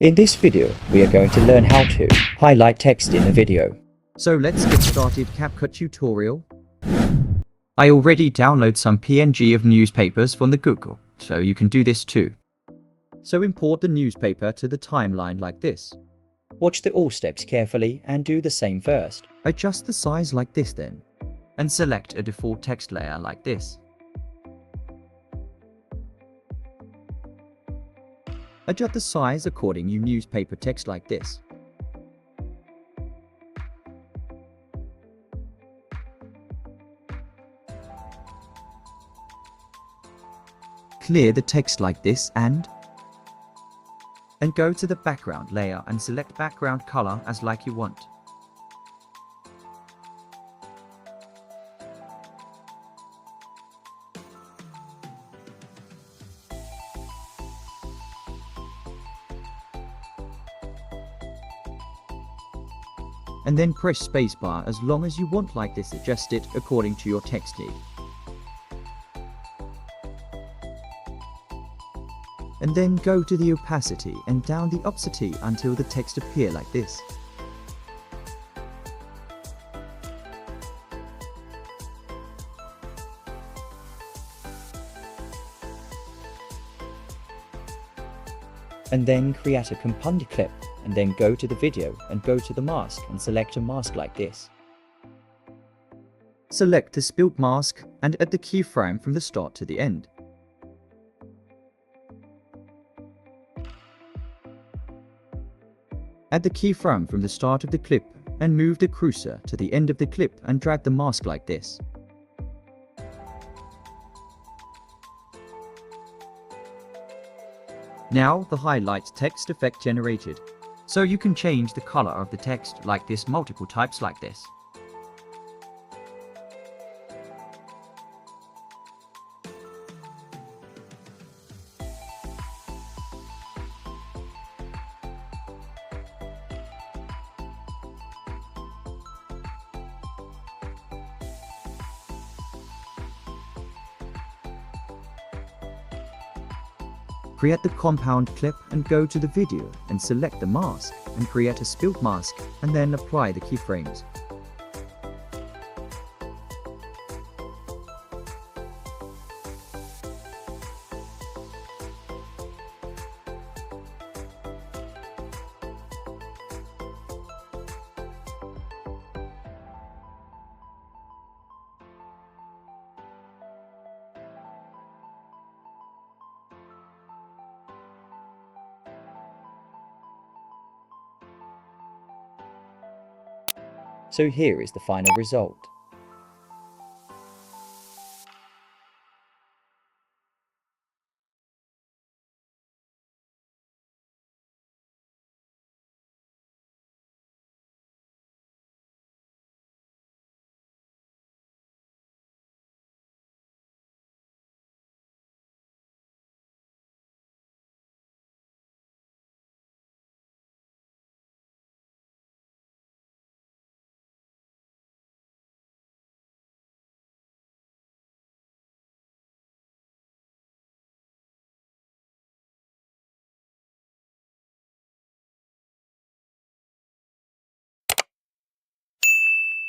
In this video, we are going to learn how to highlight text in a video. So let's get started CapCut tutorial. I already downloaded some PNG of newspapers from the Google, so you can do this too. So import the newspaper to the timeline like this. Watch the all steps carefully and do the same first. Adjust the size like this then, and select a default text layer like this. Adjust the size according to newspaper text like this. Clear the text like this and go to the background layer and select background color as like you want. And then press spacebar as long as you want like this. Adjust it according to your text need. And then go to the opacity and down the opacity until the text appear like this. And then create a compound clip and then go to the video and go to the mask and select a mask like this. Select the split mask and add the keyframe from the start to the end. Add the keyframe from the start of the clip and move the cursor to the end of the clip and drag the mask like this. Now the highlight text effect generated. So you can change the color of the text like this, multiple types like this. Create the compound clip and go to the video and select the mask and create a split mask and then apply the keyframes. So here is the final result.